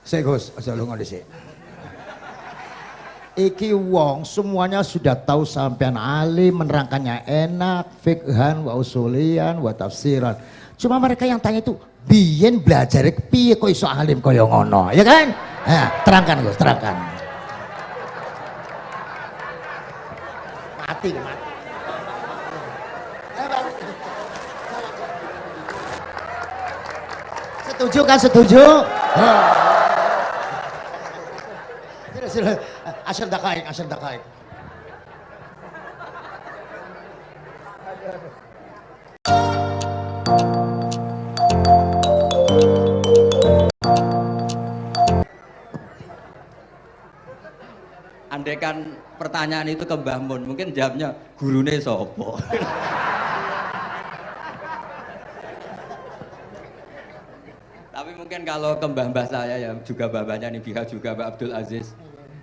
Sik Gus, aja lunga dhisik. Iki wong semuanya sudah tahu sampean alim, menerangkannya enak, fikhan wa usulian wa tafsiran. Cuma mereka yang tanya itu, biyen belajar piye kok iso alim kaya ngono, ya kan? Nah, terangkan Gus, terangkan. Mati. Setuju kan, setuju? Sila, asal dakaik. Andaikan pertanyaan itu ke Mbah Mun, mungkin jawabnya gurune sopo. Tapi mungkin kalau ke mbah-mbah saya ya juga babanya nih Biha juga Mbak Abdul Aziz,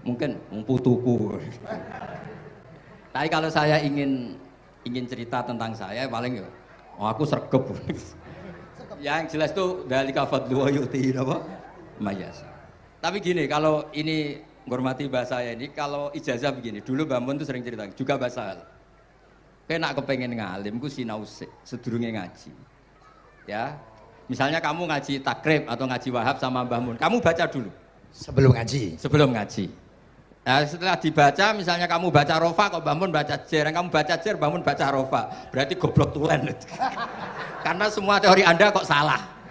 mungkin putuku. Tapi kalau saya ingin cerita tentang saya paling ya, aku sregep. Yang jelas tuh dalika fadlu wa yu'ti apa? Mayas. Tapi gini, kalau ini menghormati bahasa saya ini, kalau ijazah begini, dulu Mbah Mun tuh sering cerita, juga bahasa kayak nak kepengen ngalim, ku sinau sedurunge ngaji. Ya, misalnya kamu ngaji takrib atau ngaji wahab sama Mbah Mun, kamu baca dulu. Sebelum ngaji. Nah, setelah dibaca, misalnya kamu baca rofa, kok Mbah Mun baca jer, kamu baca jer, Mbah Mun baca rofa, berarti goblok tulen. Karena semua teori Anda kok salah.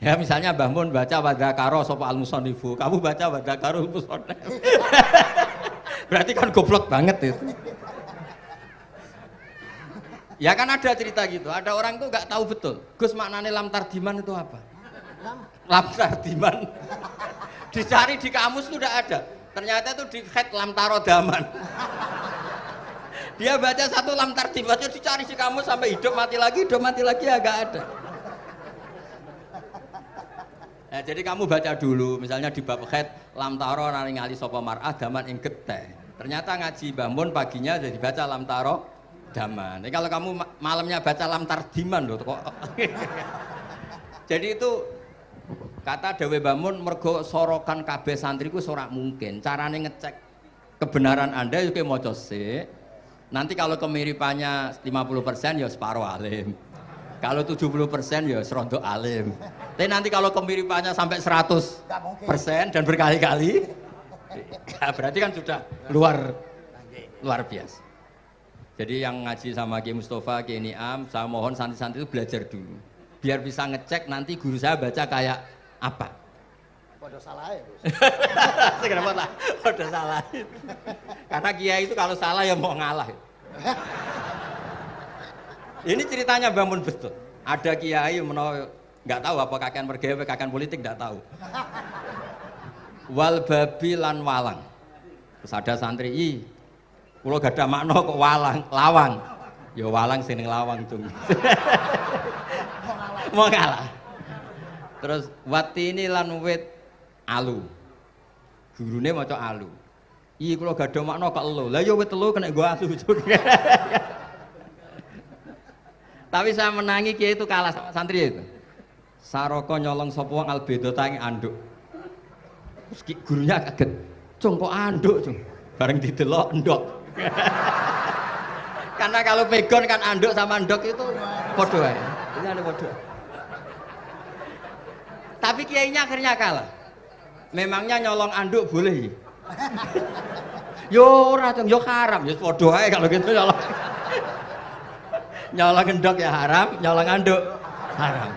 Ya misalnya Mbah Mun baca wadakaro sopa al-musonifu, kamu baca wadakaro al-musonif. Berarti kan goblok banget itu. Ya kan ada cerita gitu, ada orang tuh nggak tahu betul, Gus maknanya lam tardiman itu apa? Lam tardiman. Dicari di kamus tuh udah ada, ternyata itu di khet lam tarodaman. Dia baca satu lam tardimannya dicari di kamus sampai hidup mati lagi agak ada. Nah, jadi kamu baca dulu, misalnya di bab khet lam taro nari ngali sopo mar'ah daman ing geteh. Ternyata ngaji Mbah Mun paginya jadi baca lam taro daman. Jadi kalau kamu malamnya baca lam tardiman loh kok. Jadi itu kata Dawe Mbah Mun mergo sorokan kabeh santriku ora mungkin. Carane ngecek kebenaran Anda yo maca sik. Nanti kalau kemiripannya 50% ya separuh alim. Kalau 70% ya serondo alim. Tapi nanti kalau kemiripannya sampai 100% dan berkali-kali, ya berarti kan sudah luar biasa. Jadi yang ngaji sama Ki Mustafa, Ki Niam, saya mohon santri-santri itu belajar dulu. Biar bisa ngecek nanti guru saya baca kayak apa. Podo salah ya Gus. Kenapa lah? Podo salah. Karena kiai itu kalau salah ya mau ngalah. Ini ceritanya Mbah Mun betul. Ada kiai nggak tahu apa kakean mergawe, kakean politik nggak tahu. Wal babi lan walang. Terus ada santri, kulo gak ada makna kok lawang. Ya walang sing lawang cung. Mau ngalah. Terus watini lan wit alu. Gurune maca alu. Kulo gak ada makna kok elo. Lah ya wit telu kena gua alu. Tapi saya menangi kiai itu kalah sama santri itu. Saroko nyolong sapa wong albedo tangi anduk. Terus gurunya kaget. Cung kok anduk, cung. Bareng didelok endok. Karena kalau pegon kan anduk sama endok itu podo ae. Ini ada podo. Tapi kiainya akhirnya kalah. Memangnya nyolong anduk boleh? Yo ora, cung, yo haram, yo podo ae kalau gitu nyolong. Nyolong endok ya haram, nyolong anduk haram.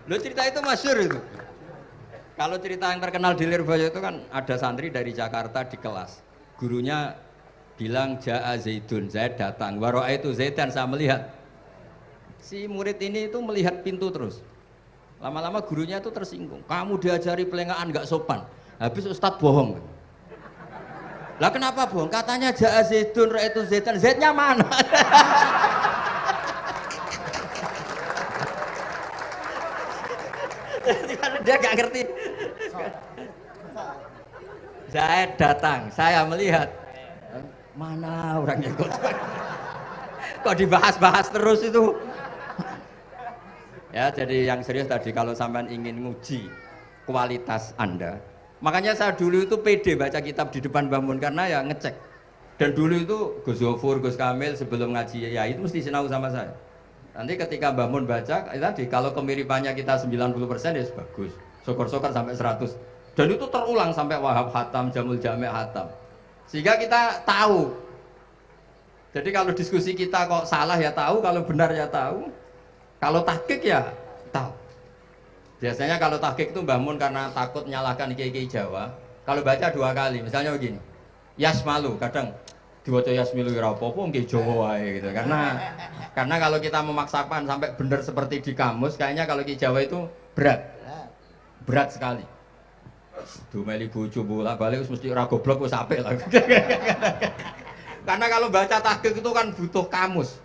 Lo cerita itu masyhur itu. Kalau cerita yang terkenal di Lirboyo itu kan ada santri dari Jakarta di kelas. Gurunya bilang Ja'a Zaidun, Zaid datang. Waro'a itu Zaidan, saya melihat. Si murid ini itu melihat pintu terus. Lama-lama gurunya itu tersinggung. Kamu diajari pelengahan nggak sopan. Habis Ustadz bohong. Lah kenapa bohong? Katanya Ja'a Zaidun, Ra'aitu Zaidan. Zaidnya mana? Dia nggak ngerti. Zaid datang, saya melihat. Mana orangnya kok dibahas-bahas terus itu? Ya, jadi yang serius tadi kalau sampean ingin nguji kualitas Anda, makanya saya dulu itu pede baca kitab di depan Mbah Mun karena ya ngecek. Dan dulu itu Gus Zofur, Gus Kamil sebelum ngaji ya itu mesti sinau sama saya. Nanti ketika Mbah Mun baca tadi kalau kemiripannya kita 90% ya bagus. Syukur-syukur sampai 100. Dan itu terulang sampai Wahab Hatam, Jamul Jami' Hatam. Sehingga kita tahu. Jadi kalau diskusi kita kok salah ya tahu, kalau benar ya tahu. Kalau tahqiq ya tahu. Biasanya kalau tahqiq itu Mbah Mun karena takut nyalahkan kiai-kiai Jawa, kalau baca 2 kali, misalnya begini. Yasmalu, kadang diwaca Yasmilu ora apa-apa nggih Jawa wae gitu. Karena kalau kita memaksakan sampai benar seperti di kamus, kayaknya kalau kiai Jawa itu berat. Berat sekali. Dumeli bojo bolak-balik mesti ora goblok wis apik lah. Karena kalau baca tahqiq itu kan butuh kamus.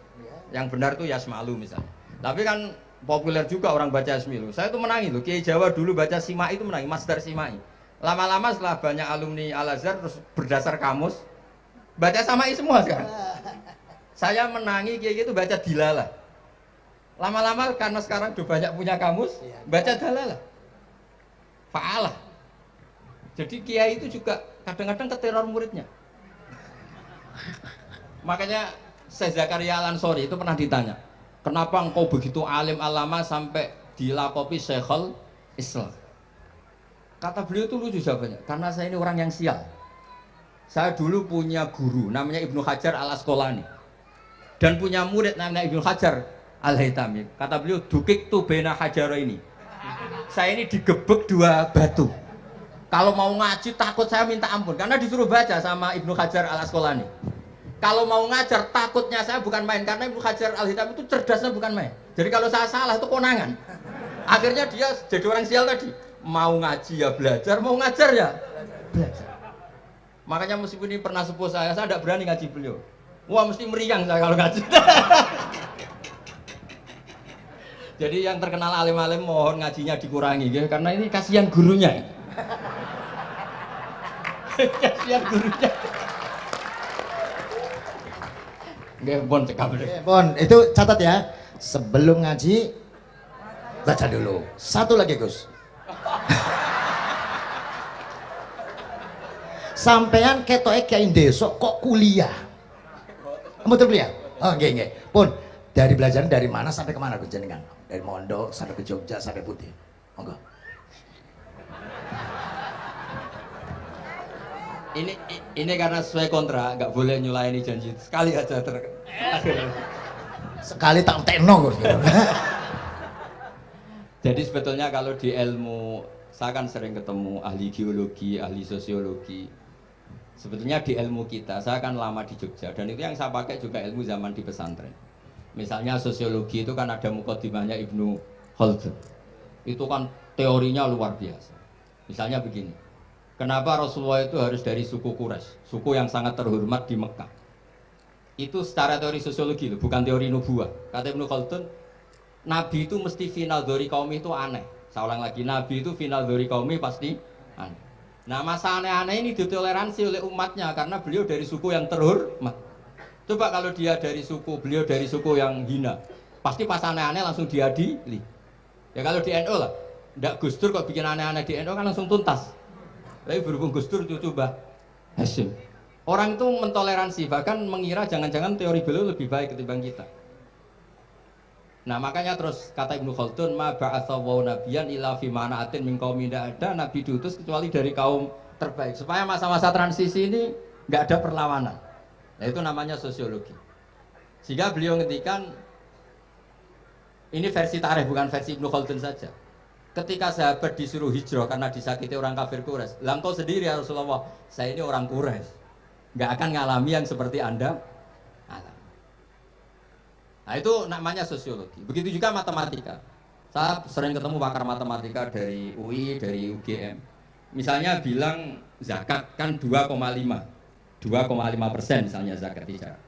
Yang benar itu Yasmalu misalnya. Tapi kan populer juga orang baca Yasmilu. Saya tuh menangi loh, Kiai Jawa dulu baca Simai itu menangi, Masdar Simai. Lama-lama setelah banyak alumni Al-Azhar terus berdasar kamus, baca Samai semua sekarang. Saya menangi Kiai itu baca Dilalah. Lama-lama karena sekarang udah banyak punya kamus, baca Dalalah. Fa'alah. Jadi Kiai itu juga kadang-kadang keteror muridnya. Makanya Syekh Zakaria Al-Ansori itu pernah ditanya, kenapa engkau begitu alim alama sampai dilakopi Syekhul Islam? Kata beliau itu lucu jawabannya, karena saya ini orang yang sial. Saya dulu punya guru namanya Ibnu Hajar Al-Asqalani dan punya murid namanya Ibnu Hajar Al-Haytami. Kata beliau, dukik tu bena hajaro ini. Saya ini digebek 2 batu. Kalau mau ngaji takut saya minta ampun karena disuruh baca sama Ibnu Hajar Al-Asqalani. Kalau mau ngajar takutnya saya bukan main karena Ibnu Hajar Al-Haytami itu cerdasnya bukan main. Jadi kalau saya salah itu konangan. Akhirnya dia jadi orang sial tadi. Mau ngaji ya belajar, mau ngajar ya belajar. Makanya meskipun ini pernah sepuh saya tidak berani ngaji beliau. Wah mesti meriang saya kalau ngaji. Jadi yang terkenal alim-alim mohon ngajinya dikurangi ya, karena ini kasihan gurunya. Kasihan gurunya. Nggih, Bon cekap dulu. Bon, itu catat ya. Sebelum ngaji baca dulu. Satu lagi, Gus. Sampean ketoke kiai desa kok kuliah. Betul kuliah? Oh, nggih. Pun dari belajar dari mana sampai kemana Gus jenengan? Dari Mondok sampai ke Jogja sampai Putih. Monggo. Ini karena sesuai kontrak, nggak boleh nyulaini janji sekali aja Sekali tak tekno Gus. Jadi sebetulnya kalau di ilmu, saya kan sering ketemu ahli geologi, ahli sosiologi. Sebetulnya di ilmu kita, saya kan lama di Jogja dan itu yang saya pakai juga ilmu zaman di pesantren. Misalnya sosiologi itu kan ada mukadimahnya Ibnu Khaldun. Itu kan teorinya luar biasa. Misalnya begini, kenapa Rasulullah itu harus dari suku Quraisy, suku yang sangat terhormat di Mekah? Itu secara teori sosiologi, bukan teori nubuah. Kata Ibnu Khaldun, Nabi itu mesti final dari kaum itu aneh. Saya ulang lagi, Nabi itu final dari kaum pasti aneh. Nah masa aneh-aneh ini ditoleransi oleh umatnya karena beliau dari suku yang terhormat. Coba kalau dia dari suku, beliau dari suku yang hina, pasti pas aneh-aneh langsung diadili. Ya kalau di NU lah, ndak Gus Dur kok bikin aneh-aneh di NU kan langsung tuntas. Tapi berhubung Gus Dur cucu Mbah Hasyim, orang itu mentoleransi, bahkan mengira jangan-jangan teori beliau lebih baik ketimbang kita. Nah makanya terus kata Ibnu Khaldun, ma ba'atsawu nabiyan ila fi manaatin min qaumin, tidak ada nabi diutus kecuali dari kaum terbaik supaya masa-masa transisi ini nggak ada perlawanan. Nah itu namanya sosiologi. Sehingga beliau ngendikan, ini versi tarikh bukan versi Ibnu Khaldun saja. Ketika sahabat disuruh hijrah karena disakiti orang kafir Quraisy, lah engkau sendiri ya Rasulullah, saya ini orang Quraisy, nggak akan ngalami yang seperti Anda alami. Nah itu namanya sosiologi. Begitu juga matematika. Saya sering ketemu pakar matematika dari UI, dari UGM. Misalnya bilang zakat kan 2,5% misalnya zakat tidak.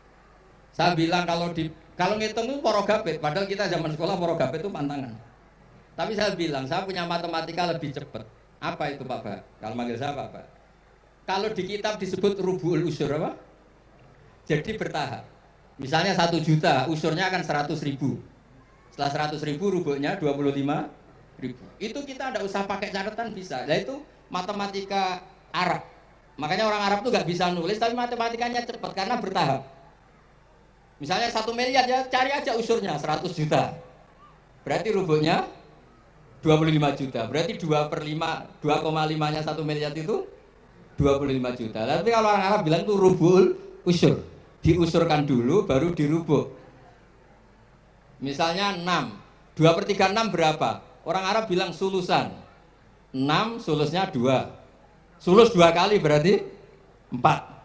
Saya bilang kalau ngitung itu porogapit, padahal kita zaman sekolah porogapit itu pantangan. Tapi saya bilang, saya punya matematika lebih cepat. Apa itu Pak Bah? Kalau manggil saya Pak Bah. Kalau di kitab disebut rubu'ul usur apa? Jadi bertahap. Misalnya 1 juta, usurnya akan 100.000. Setelah 100.000 rubuknya 25.000. Itu kita tidak usah pakai catatan bisa. Nah itu matematika Arab. Makanya orang Arab tuh nggak bisa nulis, tapi matematikanya cepat karena bertahap. Misalnya 1 miliar ya cari aja usurnya 100 juta. Berarti rubuknya 25 juta. Berarti 2/5, 2,5-nya 1 miliar itu 25 juta. Tapi kalau orang Arab bilang itu rubul usur. Diusurkan dulu baru dirubuk. Misalnya 6. 2/3 6 berapa? Orang Arab bilang sulusan. 6 sulusnya 2. Sulus 2 kali berarti 4.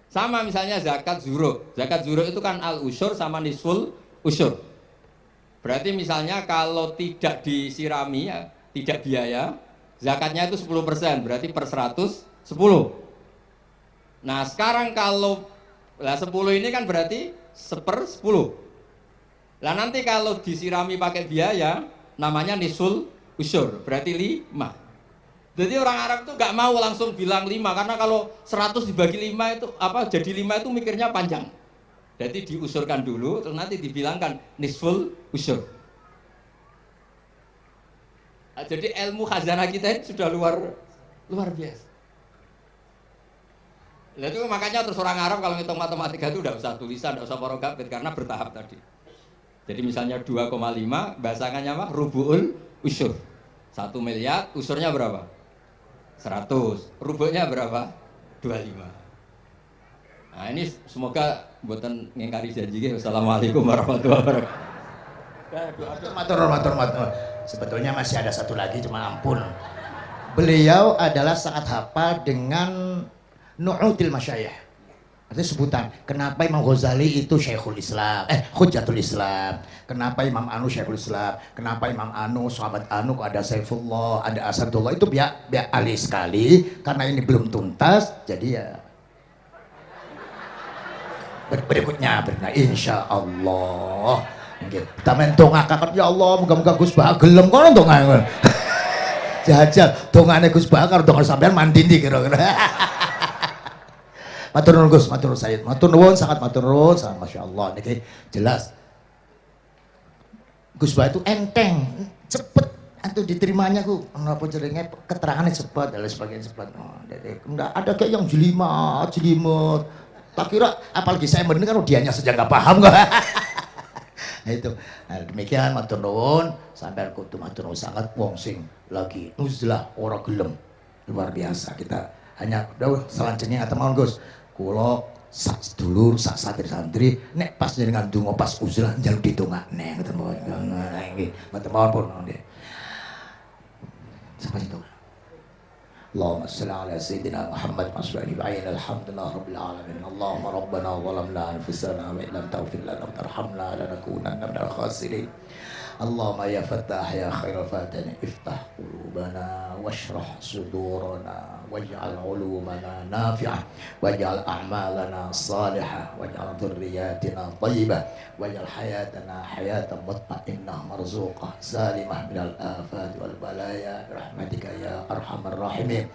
Sama misalnya zakat zuro. Zakat zuro itu kan al-usyur sama nisful usyur. Berarti misalnya kalau tidak disirami, ya, tidak biaya, zakatnya itu 10%, berarti per 100, 10. Nah sekarang kalau 10 ini kan berarti 1/10. Lah nanti kalau disirami pakai biaya, namanya nisul usyur, berarti 5. Jadi orang Arab itu nggak mau langsung bilang 5, karena kalau 100 dibagi 5 itu jadi 5 itu mikirnya panjang. Jadi diusurkan dulu, terus nanti dibilangkan nisful usyur. Nah, jadi ilmu khazanah kita itu sudah luar biasa. Nah, itu makanya terus orang Arab kalau ngitung matematika itu udah usah tulisan, udah usah porogabit karena bertahap tadi. Jadi misalnya 2,5 bahasannya apa? Rubu'ul usyur. 1 miliar, usurnya berapa? 100. Rubuknya berapa? 25. Nah ini semoga buatan ngingkari janji. Wassalamualaikum warahmatullahi wabarakatuh. Matur. Sebetulnya masih ada satu lagi, cuma ampun. Beliau adalah sangat hafal dengan nu'util masyayikh. Artinya sebutan, kenapa Imam Ghazali itu Syekhul Islam, Hujjatul Islam, kenapa Imam Anu Syekhul Islam, kenapa Imam Anu, sahabat Anu, kok ada Saifullah, ada Asadullah, itu biar ahli sekali, karena ini belum tuntas, jadi ya berikutnya, insya Allah. Kita mentongakakan, ya Allah, moga-moga Gus Bah gelem kono dongan. Jajal, dongane Gus Bah karo dongan sampean mandi ndi kira-kira. Matur nuwun Gus, matur nuwun Sayyid, matur nuwun, sangat matur nuwun, sangat masya Allah. Niki jelas Gus Bah itu enteng, cepet, atau diterimanya ku, kenapa ceringnya keterangannya cepat, dan lain sebagainya cepat. Oh, enggak ada kayak yang jelimet. Tak kira, apalagi saya mendengar dianya saja nggak paham nggak. Nah itu, nah, demikian matur nuwun, sampai kudu matur nuwun sangat wong sing lagi uzlah ora gelem, luar biasa. Kita hanya udah selanjutnya atau mau Gus. Kulo sak sedulur, sak santri-santri, nek pas jenengan donga pas uzlah njaluk ditongakne ngoten mawon. Nggih, mboten mawon pun nggih. Sampai itu. Allahumma shalli ala sayyidina Muhammad masrani ba'in alhamdulillah rabbil alamin. Allahumma rabbana zalamna anfusana wa illam taghfir lana wa tarhamna lanakunanna minal khasirin. Allahumma ya Fattah ya khairal fatihin iftah qulubana washrah sudurana waj'al ulumana nafi'ah waj'al a'malana salihah waj'al dhurriyyatina thayyibah waj'al hayatana hayatan mutma'innah marzuqah salimah minal afat wal balaya rahmatika ya arhamar rahimin.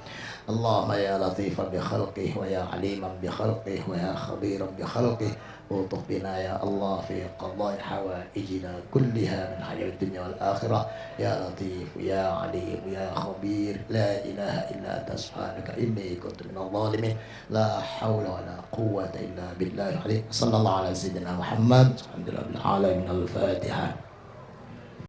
Allahumma ya latifan bi khalqih wa ya aliman bi khalqih wa ya khabiran bi khalqih ultuh bina ya Allah fi qadai hawaijina kulliha min hayat dunya wal akhirah ya latif ya alim ya khabir la ilaha illa anta subhanaka inni kuntu minadh dhalimin la hawla wa la quwwata illa billahi sallallahu ala sayyidina Muhammad alhamdulillah bil alamin al-Fatihah.